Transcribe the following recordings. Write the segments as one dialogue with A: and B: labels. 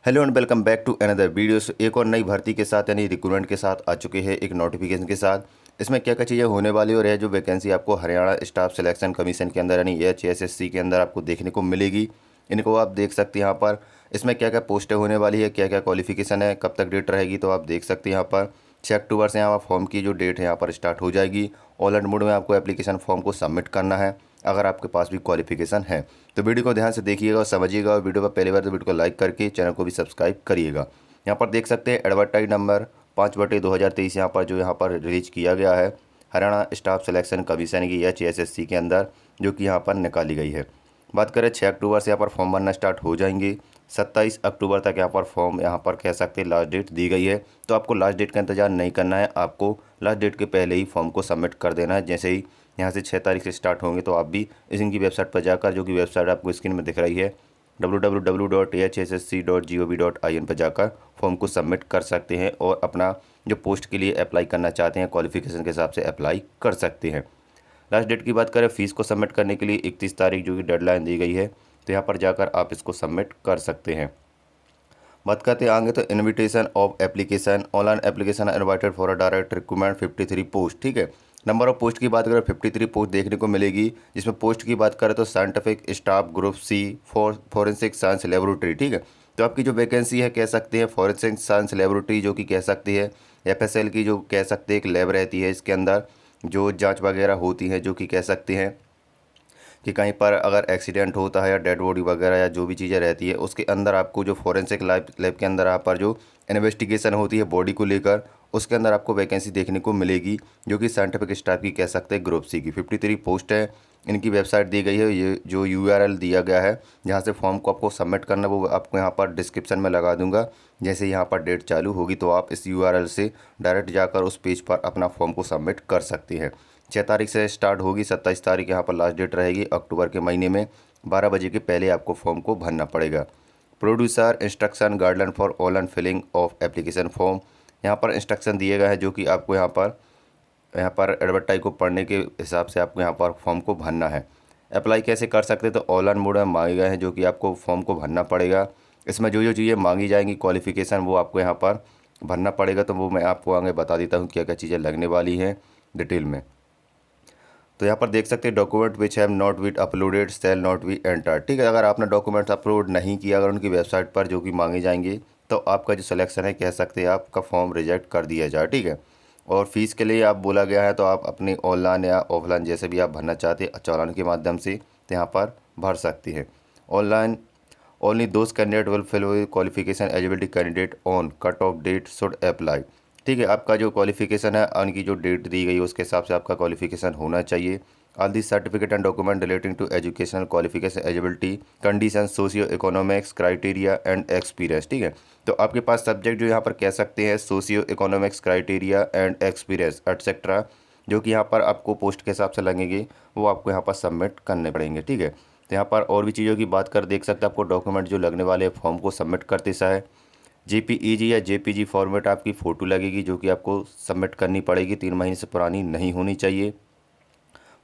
A: Hello and welcome back to another video. एक और नई भर्ती के साथ यानी रिक्रूटमेंट के साथ आ चुके हैं एक नोटिफिकेशन के साथ। इसमें क्या क्या चीज़ें होने वाली और यह जो वैकेंसी आपको हरियाणा स्टाफ सिलेक्शन कमीशन के अंदर यानी HSSC के अंदर आपको देखने को मिलेगी, इनको आप देख सकते हैं यहाँ पर। इसमें क्या क्या पोस्टें होने वाली है, क्या क्या क्वालिफिकेशन है, कब तक डेट रहेगी, तो आप देख सकते हैं यहाँ पर 6 अक्टूबर से यहाँ फॉर्म की जो डेट है यहाँ पर स्टार्ट हो जाएगी। ऑनलाइन मोड में आपको एप्लीकेशन फॉर्म को सबमिट करना है अगर आपके पास भी क्वालिफिकेशन है। तो वीडियो को ध्यान से देखिएगा और समझिएगा, और वीडियो पर पहली बार तो वीडियो को लाइक करके चैनल को भी सब्सक्राइब करिएगा। यहाँ पर देख सकते हैं एडवर्टाइज नंबर 5/2023 यहाँ पर रिलीज किया गया है हरियाणा स्टाफ सिलेक्शन कमीशन की HSSC के अंदर, जो कि यहाँ पर निकाली गई है। बात करें 6 अक्टूबर से यहाँ पर फॉर्म भरना स्टार्ट हो जाएंगे। 27 अक्टूबर तक यहाँ पर फॉर्म यहाँ पर कह सकते हैं लास्ट डेट दी गई है। तो आपको लास्ट डेट का इंतजार नहीं करना है, आपको लास्ट डेट के पहले ही फॉर्म को सबमिट कर देना है। जैसे ही यहाँ से 6 तारीख से स्टार्ट होंगे तो आप भी इनकी वेबसाइट पर जाकर, जो कि वेबसाइट आपको स्क्रीन में दिख रही है www.hssc.gov.in पर जाकर फॉर्म को सबमिट कर सकते हैं और अपना जो पोस्ट के लिए अप्लाई करना चाहते हैं क्वालिफिकेशन के हिसाब से अप्लाई कर सकते हैं। लास्ट डेट की बात करें फ़ीस को सबमिट करने के लिए 31 तारीख जो कि डेडलाइन दी गई है, तो यहाँ पर जाकर आप इसको सबमिट कर सकते हैं। बात करते हैं आगे तो invitation of application, online application invited for a direct recruitment 53 post. ठीक है, नंबर ऑफ पोस्ट की बात करें 53 पोस्ट देखने को मिलेगी, जिसमें पोस्ट की बात करें तो scientific staff group C forensic science laboratory. ठीक है, तो आपकी जो वैकेंसी है कह सकते हैं फॉरेंसिक साइंस लेबोरेटरी, जो कि कह सकती है FSL की जो कह सकते हैं एक लैब रहती है, इसके अंदर जो जांच वगैरह होती है, जो कि कह सकते हैं कि कहीं पर अगर एक्सीडेंट होता है या डेड बॉडी वगैरह या जो भी चीज़ें रहती है, उसके अंदर आपको जो फॉरेंसिक लैब के अंदर यहाँ पर जो इन्वेस्टिगेशन होती है बॉडी को लेकर, उसके अंदर आपको वैकेंसी देखने को मिलेगी, जो कि साइंटिफिक स्टाफ की कह सकते हैं ग्रुप C की 53 पोस्ट है। इनकी वेबसाइट दी गई है, ये जो URL दिया गया है जहाँ से फॉर्म को आपको सबमिट करना, वो आपको यहाँ पर डिस्क्रिप्शन में लगा दूंगा। जैसे यहाँ पर डेट चालू होगी तो आप इस URL से डायरेक्ट जाकर उस पेज पर अपना फॉर्म को सबमिट कर सकते हैं। 6 तारीख से स्टार्ट होगी, 27 तारीख यहाँ पर लास्ट डेट रहेगी। अक्टूबर के महीने में 12 बजे के पहले आपको फॉर्म को भरना पड़ेगा। Producer instruction guideline for online filling of application form, यहाँ पर इंस्ट्रक्शन दिए गए हैं, जो कि आपको यहाँ पर एडवर्टाइज को पढ़ने के हिसाब से आपको यहाँ पर फॉर्म को भरना है। अप्लाई कैसे कर सकते हैं, तो ऑनलाइन मोड में मांगे गए हैं, जो कि आपको फॉर्म को भरना पड़ेगा। इसमें जो जो चीज़ें मांगी जाएंगी क्वालिफिकेशन, वो आपको यहाँ पर भरना पड़ेगा। तो वो मैं आपको आगे बता देता हूँ क्या क्या चीज़ें लगने वाली हैं डिटेल में। तो यहाँ पर देख सकते हैं document which have not been uploaded shall not be enter. ठीक है, अगर आपने डॉक्यूमेंट्स अपलोड नहीं किया अगर उनकी वेबसाइट पर जो कि मांगे जाएंगे, तो आपका जो सिलेक्शन है कह सकते हैं आपका फॉर्म रिजेक्ट कर दिया जाए। ठीक है, और फीस के लिए आप बोला गया है तो आप अपने ऑनलाइन या ऑफलाइन जैसे भी आप भरना चाहते हैं चालान के माध्यम से तो यहाँ पर भर सकती है। Online only those candidate will fill qualification eligibility candidate on cut off date should apply. ठीक है, आपका जो क्वालिफिकेशन है उनकी जो डेट दी गई है उसके हिसाब से आपका क्वालिफिकेशन होना चाहिए। All the certificate and document relating to educational qualification eligibility condition socio economics criteria and experience. ठीक है, तो आपके पास सब्जेक्ट जो यहाँ पर कह सकते हैं socio economics criteria and experience etcetera, जो कि यहाँ पर आपको पोस्ट के हिसाब से लगेंगे, वो आपको यहाँ पर सबमिट करने पड़ेंगे। ठीक है, तो यहाँ पर और भी चीज़ों की बात कर देख सकते हैं आपको डॉक्यूमेंट जो लगने वाले फॉर्म को सबमिट करते समय JPEG या JPG फॉर्मेट आपकी फ़ोटो लगेगी, जो कि आपको सबमिट करनी पड़ेगी, 3 महीने से पुरानी नहीं होनी चाहिए।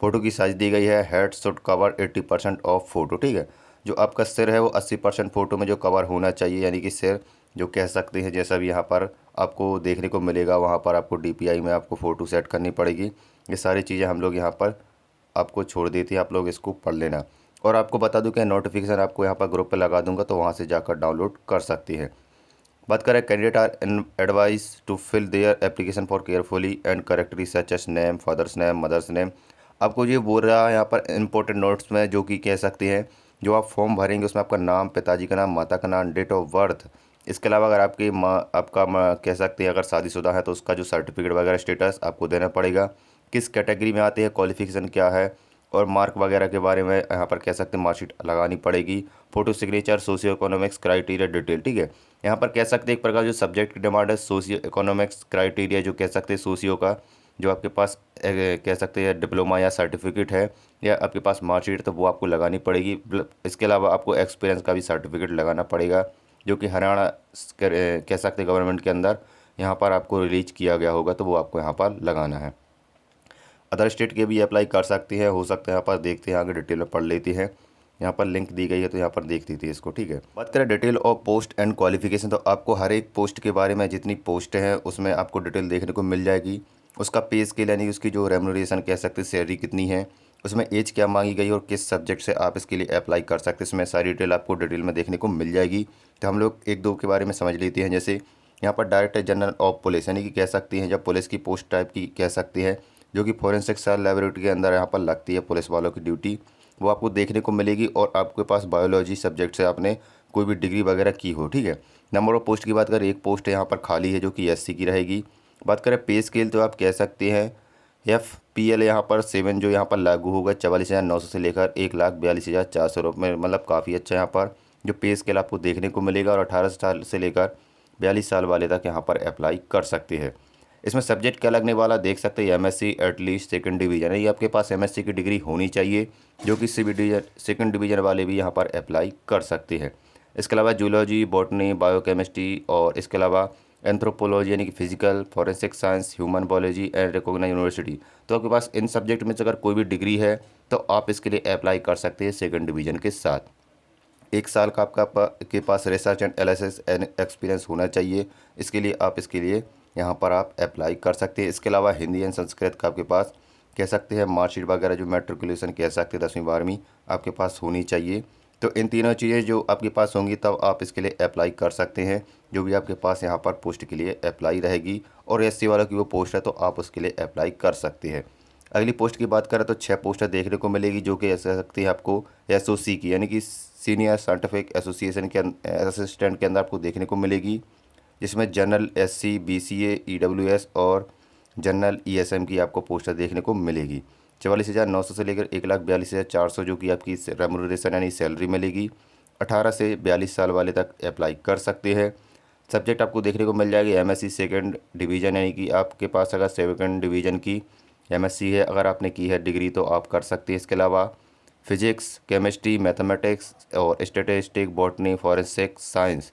A: फ़ोटो की साइज़ दी गई है head should cover 80% of photo. ठीक है, जो आपका सिर है वो 80% फ़ोटो में जो कवर होना चाहिए, यानी कि सिर जो कह सकते हैं जैसा भी यहाँ पर आपको देखने को मिलेगा, वहाँ पर आपको DPI में आपको फ़ोटो सेट करनी पड़ेगी। ये सारी चीज़ें हम लोग यहाँ पर आपको छोड़ देते हैं, आप लोग इसको पढ़ लेना। और आपको बता दूं कि नोटिफिकेशन आपको यहाँ पर ग्रुप पे लगा दूंगा, तो वहाँ से जाकर डाउनलोड कर सकते हैं। बात करें candidate are advise to fill their application for carefully and correctly such as name father's name mother's name. आपको ये बोल रहा है यहाँ पर इंपॉर्टेंट नोट्स में, जो कि कह सकते हैं जो आप फॉर्म भरेंगे उसमें आपका नाम, पिताजी का नाम, माता का नाम, डेट ऑफ बर्थ। इसके अलावा अगर आपकी कह सकते हैं अगर शादीशुदा है तो उसका जो सर्टिफिकेट वगैरह स्टेटस आपको देना पड़ेगा। किस कैटेगरी में आते हैं, क्वालिफिकेशन क्या है, और मार्क वगैरह के बारे में यहाँ पर कह सकते हैं मार्कशीट लगानी पड़ेगी। Photo signature, socio economics criteria detail. ठीक है, यहाँ पर कह सकते हैं एक प्रकार जो सब्जेक्ट की डिमांड है सोशियो इकोनॉमिक्स क्राइटेरिया, जो कह सकते हैं सोशियो का जो आपके पास कह सकते हैं डिप्लोमा या सर्टिफिकेट है या आपके पास मार्कशीट, तो वो आपको लगानी पड़ेगी। इसके अलावा आपको एक्सपीरियंस का भी सर्टिफिकेट लगाना पड़ेगा, जो कि हरियाणा कह सकते हैं गवर्नमेंट के अंदर यहाँ पर आपको रिलीज किया गया होगा, तो वो आपको यहाँ पर लगाना है। अदर स्टेट के भी अप्लाई कर सकती है, हो सकता है यहाँ पर देखते हैं आगे डिटेल में पढ़ लेते हैं। यहाँ पर लिंक दी गई है, तो यहाँ पर देख लीजिए इसको, ठीक है। बात करें detail of post and qualification, तो आपको हर एक पोस्ट के बारे में जितनी पोस्ट हैं उसमें आपको डिटेल देखने को मिल जाएगी। उसका पे स्केल यानी कि उसकी जो रेम्यूनरेशन कह सकते हैं, सैलरी कितनी है, उसमें एज क्या मांगी गई और किस सब्जेक्ट से आप इसके लिए अप्लाई कर सकते हैं, इसमें सारी डिटेल आपको डिटेल में देखने को मिल जाएगी। तो हम लोग एक दो के बारे में समझ लेते हैं। जैसे यहाँ पर डायरेक्टर जनरल ऑफ पुलिस यानी कि कह सकती हैं जब पुलिस की पोस्ट टाइप की कह सकते हैं, जो कि फॉरेंसिक लैबोरेटरी के अंदर यहाँ पर लगती है पुलिस वालों की ड्यूटी, वो आपको देखने को मिलेगी। और आपके पास बायोलॉजी सब्जेक्ट से आपने कोई भी डिग्री वगैरह की हो, ठीक है। नंबर ऑफ पोस्ट की बात करें, एक पोस्ट यहाँ पर खाली है जो कि एससी की रहेगी। बात करें पे स्केल, तो आप कह सकते हैं FPL यहाँ पर 7 जो यहाँ पर लागू होगा 44,900 से लेकर 1,42,400 रुपये, मतलब काफ़ी अच्छा यहाँ पर जो पे स्केल आपको देखने को मिलेगा। और 18 साल से लेकर 42 साल वाले तक यहाँ पर अप्लाई कर सकते हैं। इसमें सब्जेक्ट क्या लगने वाला देख सकते हैं, MSc एटलीस्ट सेकंड डिवीज़न है, ये आपके पास MSc की डिग्री होनी चाहिए, जो कि सेकंड डिवीज़न वाले भी यहाँ पर अप्लाई कर सकते हैं। इसके अलावा जूलॉजी, बॉटनी, बायोकेमिस्ट्री और इसके अलावा एंथ्रोपोलॉजी यानी कि physical, forensic science, human biology and recognised university, तो आपके पास इन सब्जेक्ट में से अगर कोई भी डिग्री है तो आप इसके लिए अप्लाई कर सकते हैं सेकंड डिवीज़न के साथ। 1 साल का आपका के पास रिसर्च एंड एनालिसिस एक्सपीरियंस होना चाहिए। इसके लिए आप यहाँ पर आप अप्लाई कर सकते हैं। इसके अलावा हिंदी एंड संस्कृत का आपके पास कह सकते हैं मार्कशीट वगैरह जो मैट्रिकुलेशन कह सकते हैं 10वीं 12वीं आपके पास होनी चाहिए। तो इन तीनों चीज़ें जो आपके पास होंगी तब आप इसके लिए अप्लाई कर सकते हैं, जो भी आपके पास यहाँ पर पोस्ट के लिए अप्लाई रहेगी। और SC वालों की वो पोस्ट है तो आप उसके लिए अप्लाई कर सकते हैं। अगली पोस्ट की बात करें तो 6 पोस्टें देखने को मिलेगी, जो कि कह सकती है आपको SOC की यानी कि सीनियर साइंटिफिक एसोसिएशन के असिस्टेंट के अंदर आपको देखने को मिलेगी, जिसमें जनरल SC, BCA, EWS और जनरल ESM की आपको पोस्टर देखने को मिलेगी। 44,900 से लेकर 1,42,400 जो कि आपकी रेम्यूनरेशन यानी सैलरी मिलेगी। 18 से 42 साल वाले तक अप्लाई कर सकते हैं। सब्जेक्ट आपको देखने को मिल जाएगी MSc सेकंड डिवीज़न यानी कि आपके पास अगर सेकंड डिवीज़न की MSc है, अगर आपने की है डिग्री तो आप कर सकते हैं। इसके अलावा फिजिक्स, केमिस्ट्री, मैथमेटिक्स और statistics, botany, forensic science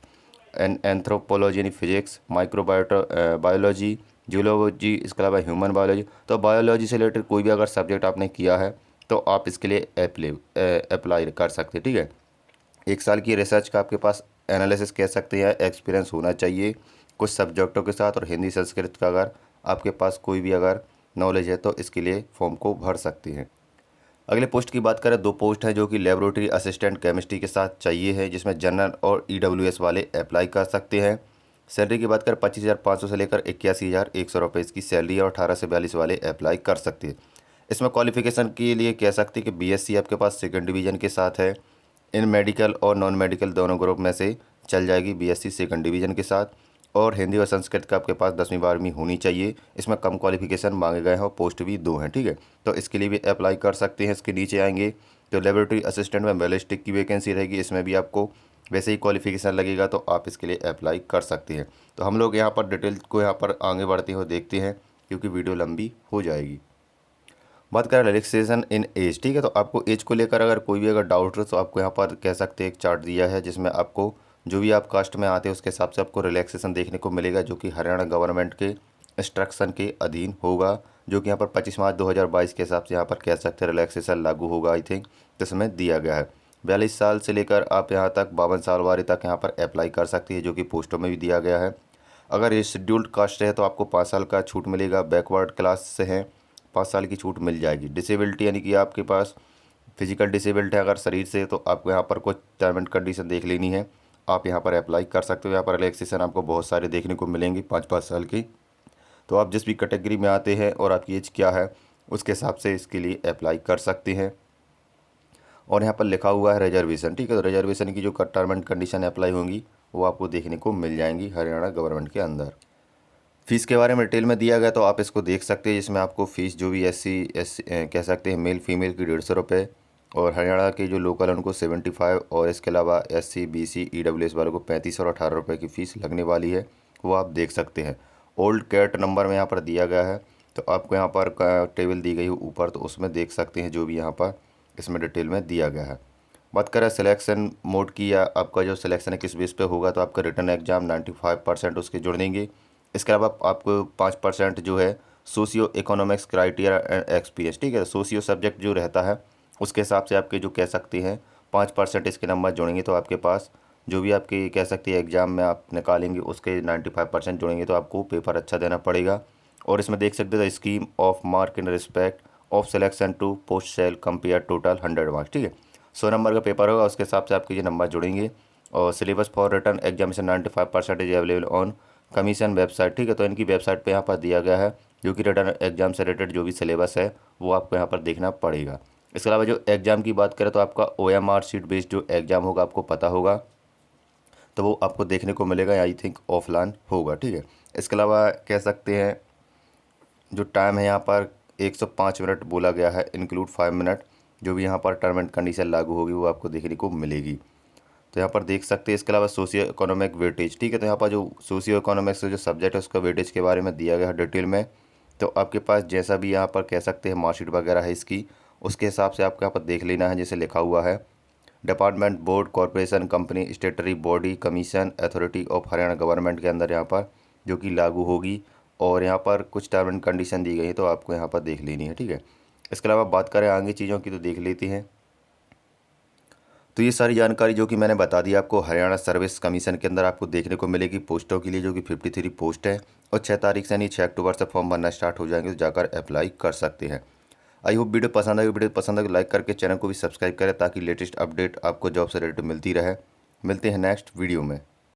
A: and anthropology यानी फिजिक्स, बायोलॉजी, जूलॉजी, इसके अलावा ह्यूमन बायोलॉजी। तो बायोलॉजी से रिलेटेड कोई भी अगर सब्जेक्ट आपने किया है तो आप इसके लिए अप्लाई कर सकते हैं, ठीक है। 1 साल की रिसर्च का आपके पास एनालिसिस कह सकते हैं एक्सपीरियंस होना चाहिए कुछ सब्जेक्टों के साथ, और हिंदी संस्कृत का अगर आपके पास कोई भी अगर नॉलेज है तो इसके लिए फॉर्म को भर सकते हैं। अगले पोस्ट की बात करें, 2 पोस्ट हैं जो कि लेबोरेटरी असिस्टेंट केमिस्ट्री के साथ चाहिए है, जिसमें जनरल और EWS वाले अप्लाई कर सकते हैं। सैलरी की बात करें 25,500 से लेकर 81,100 रुपये इसकी सैलरी है, और 18 से 42 वाले अप्लाई कर सकते हैं। इसमें क्वालिफिकेशन के लिए कह सकते हैं कि BSc आपके पास सेकंड डिवीज़न के साथ है। इन मेडिकल और नॉन मेडिकल दोनों ग्रुप में से चल जाएगी BSc सेकंड डिवीज़न के साथ। और हिंदी और संस्कृत का आपके पास 10वीं 12वीं होनी चाहिए। इसमें कम क्वालिफिकेशन मांगे गए हैं और पोस्ट भी 2 हैं, ठीक है। तो इसके लिए भी अप्लाई कर सकते हैं। इसके नीचे आएंगे तो लेबोरेटरी असिस्टेंट में बैलिस्टिक की वैकेंसी रहेगी, इसमें भी आपको वैसे ही क्वालिफिकेशन लगेगा तो आप इसके लिए अप्लाई कर सकते हैं। तो हम लोग यहाँ पर डिटेल को यहाँ पर आगे बढ़ते हुए देखते हैं, क्योंकि वीडियो लंबी हो जाएगी। बात करें रिलैक्सेशन इन एज, ठीक है। तो आपको एज को लेकर अगर कोई भी अगर डाउट हो तो आपको यहाँ पर कह सकते हैं एक चार्ट दिया है, जिसमें आपको जो भी आप कास्ट में आते हैं उसके हिसाब से आपको रिलैक्सेशन देखने को मिलेगा, जो कि हरियाणा गवर्नमेंट के इंस्ट्रक्शन के अधीन होगा, जो कि यहाँ पर 25 मार्च 2022 के हिसाब से यहाँ पर कह सकते हैं रिलैक्सेशन लागू होगा, आई थिंक इसमें दिया गया है। 42 साल से लेकर आप यहाँ तक 52 साल वाले तक यहाँ पर अप्लाई कर सकती है, जो कि पोस्टों में भी दिया गया है। अगर ये शेड्यूल्ड कास्ट है तो आपको 5 साल का छूट मिलेगा। बैकवर्ड क्लास से हैं 5 साल की छूट मिल जाएगी। डिसेबिलिटी यानी कि आपके पास फिजिकल डिसेबिलिटी है अगर शरीर से, तो आपको यहाँ पर कुछ टर्म एंड कंडीशन देख लेनी है, आप यहाँ पर अप्लाई कर सकते हो। यहाँ पर रिलैक्सेशन आपको बहुत सारे देखने को मिलेंगे 5-5 साल की। तो आप जिस भी कैटेगरी में आते हैं और आपकी एज क्या है उसके हिसाब से इसके लिए अप्लाई कर सकते हैं। और यहाँ पर लिखा हुआ है रिजर्वेशन, ठीक है। तो रिजर्वेशन की जो टर्म एंड कंडीशन अप्लाई होंगी वो आपको देखने को मिल जाएंगी हरियाणा गवर्नमेंट के अंदर। फ़ीस के बारे में डिटेल में दिया गया तो आप इसको देख सकते हैं, जिसमें आपको फ़ीस जो भी SC कह सकते हैं मेल फीमेल की 150 रुपये, और हरियाणा के जो लोकल हैं उनको 75, और इसके अलावा SC BC EWS वालों को 35 और 18 रुपये की फ़ीस लगने वाली है, वो आप देख सकते हैं। ओल्ड कैट नंबर में यहाँ पर दिया गया है, तो आपको यहाँ पर टेबल दी गई है ऊपर, तो उसमें देख सकते हैं जो भी यहाँ पर इसमें डिटेल में दिया गया है। बात करें सिलेक्शन मोड की, या आपका जो सिलेक्शन है किस बेस पे होगा, तो आपका रिटर्न एग्जाम 95% उसके जुड़ देंगे। इसके अलावा आपको 5% जो है socio economics criteria and experience, ठीक है। सोशियो सब्जेक्ट जो रहता है उसके हिसाब से आपके जो कह सकते हैं 5% इसके नंबर जुड़ेंगे तो आपके पास जो भी आपकी कह सकती है एग्ज़ाम में आप निकालेंगे उसके 95% जुड़ेंगे तो आपको पेपर अच्छा देना पड़ेगा। और इसमें देख सकते थे scheme of mark in respect of selection to post shall comprise total 100 marks, ठीक है। 100 नंबर का पेपर होगा, उसके हिसाब से आपके ये नंबर जुड़ेंगे। और syllabus for return examination 95% available on commission website, ठीक है। तो इनकी वेबसाइट पे यहाँ पर दिया गया है जो कि रिटर्न एग्जाम से रिलेटेड जो भी सिलेबस है वो आपको यहाँ पर देखना पड़ेगा। इसके अलावा जो एग्ज़ाम की बात करें तो आपका OMR शीट बेस्ड जो एग्ज़ाम होगा आपको पता होगा, तो वो आपको देखने को मिलेगा, आई थिंक ऑफलाइन होगा, ठीक है। इसके अलावा कह सकते हैं जो टाइम है यहाँ पर 105 मिनट बोला गया है, इंक्लूड 5 मिनट। जो भी यहाँ पर टर्म एंड कंडीशन लागू होगी वो आपको देखने को मिलेगी। तो यहाँ पर देख सकते हैं। इसके अलावा सोशियो इकोनॉमिक वेटेज, ठीक है। तो यहाँ पर जो सोशियो इकोनॉमिक्स जो सब्जेक्ट है उसका वेटेज के बारे में दिया गया है डिटेल में। तो आपके पास जैसा भी यहाँ पर कह सकते हैं मार्कशीट वगैरह है इसकी, उसके हिसाब से आपको यहाँ पर देख लेना है। जैसे लिखा हुआ है department, board, corporation, company, स्टेटरी body, commission, authority of Haryana government के अंदर यहाँ पर जो कि लागू होगी। और यहाँ पर कुछ टर्म एंड कंडीशन दी गई है तो आपको यहाँ पर देख लेनी है, ठीक है। इसके अलावा बात करें आगे चीज़ों की तो देख लेते हैं। तो ये सारी जानकारी जो कि मैंने बता दी आपको हरियाणा सर्विस कमीशन के अंदर आपको देखने को मिलेगी पोस्टों के लिए, जो कि 53 पोस्ट है। और 6 तारीख से यानी 6 अक्टूबर से फॉर्म भरना स्टार्ट हो जाएंगे, तो जाकर अप्लाई कर सकते हैं। आई होप वीडियो पसंद आई। वीडियो पसंद आए लाइक करके चैनल को भी सब्सक्राइब करें ताकि लेटेस्ट अपडेट आपको जॉब से रिलेटेड मिलती रहे। मिलते हैं नेक्स्ट वीडियो में।